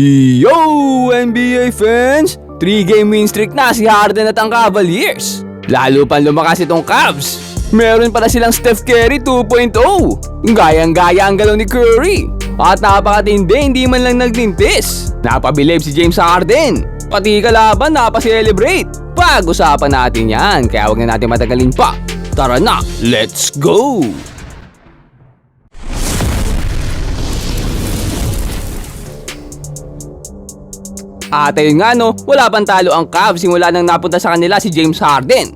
Yo, NBA fans! 3-game win streak na si Harden at ang Cavaliers. Lalo pang lumakas itong Cavs. Meron pala silang Steph Curry 2.0. Gayang-gaya ang galaw ni Curry. At napakatindi, hindi man lang nagmintis. Napabilib si James Harden. Pati kalaban napaselebrate. Pag-usapan natin yan, kaya wag na natin matagalin pa. Tara na, let's go! At ayun nga no, wala pang talo ang Cavs simula nang napunta sa kanila si James Harden.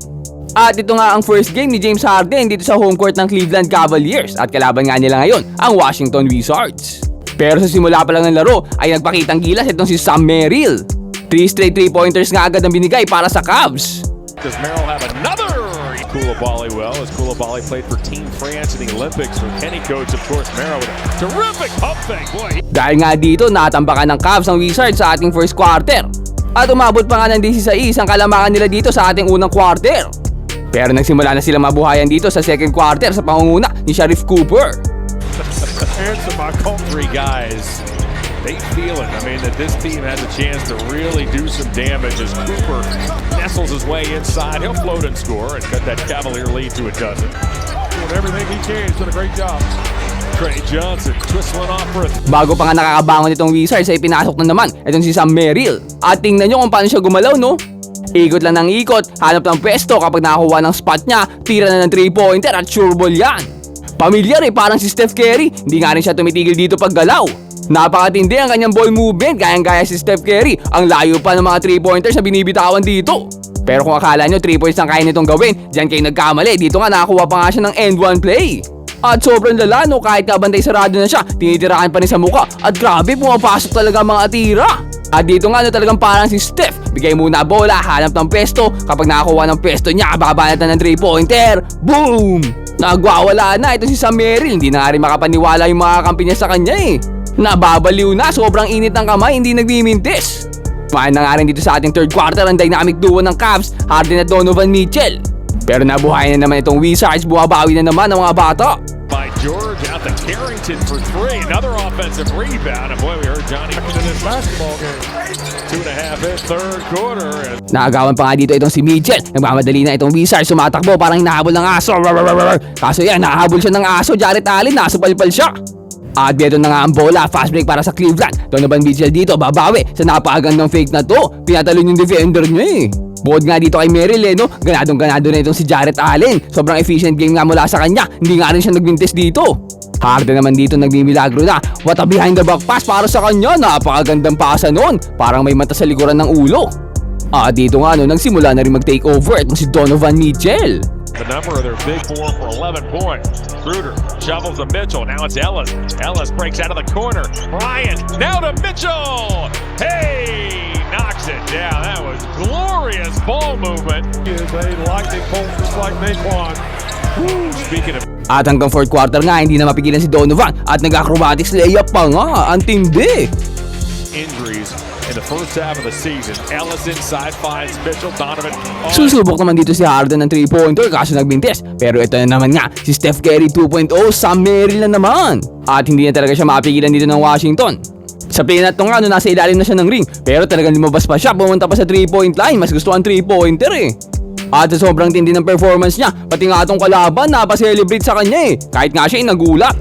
At ito nga ang first game ni James Harden dito sa home court ng Cleveland Cavaliers at kalaban nga nila ngayon ang Washington Wizards. Pero sa simula pa lang ng laro ay nagpakitang gilas itong si Sam Merrill. 3 straight 3-pointers nga agad ang binigay para sa Cavs. Does Merrill have another? Koulibaly well, as Koulibaly played for Team France in the Olympics with Kenny coach, of course, Merrill with a terrific pump fake. Boy. Dahil nga dito, natambakan ng Cavs ang Wizards sa ating first quarter. At umabot pa nga ng 16 ang kalamakan nila dito sa ating unang quarter. Pero nagsimula na silang mabuhayan dito sa second quarter sa pangunguna ni Sharife Cooper. And some three guys, they feel it. I mean, that this team has a chance to really do some damage as Cooper nestles his way inside. He'll float and score and cut that Cavalier lead to a dozen. Doing everything he can. He's done a great job. Trey Johnson twistling off for a... Bago pa nga nakakabangon itong Wizards ay pinasok na naman itong si Sam Merrill. At tingnan nyo kung paano siya gumalaw, no? Ikot lang ng ikot, hanap ng pwesto kapag nakakuha ng spot niya, tira na ng 3-pointer at sure ball yan. Pamilyar parang si Steph Curry, hindi nga rin siya tumitigil dito pag galaw. Napakatindi ang kanyang ball movement, gayang-gaya si Steph Curry. Ang layo pa ng mga 3-pointers na binibitawan dito. Pero kung akala nyo 3 points lang kaya nitong gawin, dyan kayo nagkamali. Dito nga nakakuha pa nga siya ng end one play. At sobrang lala no, kahit kabantay sarado na siya, tinitirahan pa rin sa muka. At grabe, pumapasok talaga ang mga tira. At dito nga no, talagang parang si Steph. Bigay muna bola, hanap ng pesto. Kapag nakakuha ng pesto niya, babanatan ng 3-pointer. Boom! Nagwawala na ito si Sam Merrill. Hindi na nga rin makapaniwala yung mga kampi niya sa kanya eh. Nababaliw na, sobrang init ng kamay, hindi nagmimintis. Kumain na nga rin dito sa ating third quarter ang dynamic duo ng Cavs, Harden at Donovan Mitchell. Pero nabuhay na naman itong Wizards, bumabawi na naman ang mga bata. By George out to Carrington for 3. Another offensive rebound. And boy, we heard Johnny in this basketball game. 2.5 in third quarter. Nakagawan pa nga dito itong si Mitchell. Nagmamadali na itong Wizards, sumatakbo parang hinahabol ng aso. Kaso yan, nahabol siya ng aso. Jarrett Allen, nasupalpal siya. At dito na nga ang bola, fast break para sa Cleveland. Donovan Mitchell dito, babawi sa napakagandang fake na to. Pinatalon yung defender niya eh. Bukod nga dito kay Merrill no, ganadong-ganado na itong si Jarrett Allen. Sobrang efficient game nga mula sa kanya, hindi nga rin siya nagmintis dito. Harden naman dito nagmimilagro na. What a behind the back pass para sa kanya, napakagandang pasa nun. Parang may mata sa likuran ng ulo. At dito nga no, nagsimula na rin mag-take over itong si Donovan Mitchell. The number of their big four for 11 points. Schroeder shovels to Mitchell. Now it's Ellis. Ellis breaks out of the corner. Bryant now to Mitchell. Hey, knocks it down. That was glorious ball movement. Is a lightning bolt just like Naquan. Speaking of... At hanggang fourth quarter nga, hindi na mapigilan si Donovan at nag-acrobatics layup pa nga. Ang tindi. Injuries in the first half of the season. Ellis inside finds Mitchell. Donovan. Susubok naman dito si Harden ng 3-pointer kaso nagbintis. Pero ito na naman nga, si Steph Curry 2.0, Sam Merrill na naman. At hindi na talaga siya mapigilan dito ng Washington. Sa play na ito nga, nasa ilalim na siya ng ring. Pero talagang lumabas pa siya, pumunta pa sa 3-point line. Mas gusto ang 3-pointer eh. At sa sobrang tindi ng performance niya, pati nga itong kalaban, napaselebrate sa kanya eh. Kahit nga siya ay nagulat.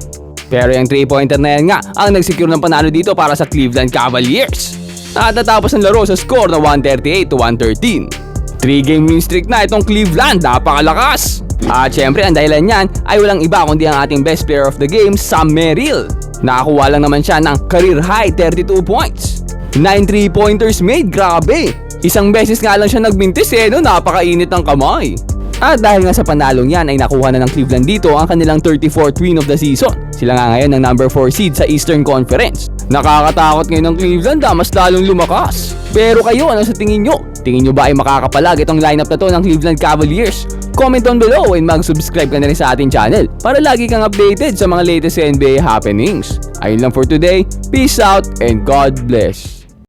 Pero yung 3-pointer na yan nga, ang nagsecure ng panalo dito para sa Cleveland Cavaliers. At natapos ang laro sa score na 138-113. 3-game win streak na itong Cleveland, napakalakas. At syempre ang dahilan niyan ay walang iba kundi ang ating best player of the game, Sam Merrill. Nakakuha lang naman siya ng career high 32 points. 9 3-pointers made, grabe. Isang beses nga lang siya nagmintis no, napakainit ng kamay. At dahil nga sa panalong yan ay nakuha na ng Cleveland dito ang kanilang 34th win of the season. Sila nga ngayon ang number 4 seed sa Eastern Conference. Nakakatakot ngayon ng Cleveland, mas lalong lumakas. Pero kayo, ano sa tingin nyo? Tingin nyo ba ay makakapalag itong lineup na to ng Cleveland Cavaliers? Comment down below and mag-subscribe ka na rin sa ating channel para lagi kang updated sa mga latest NBA happenings. Ayun lang for today, peace out and God bless.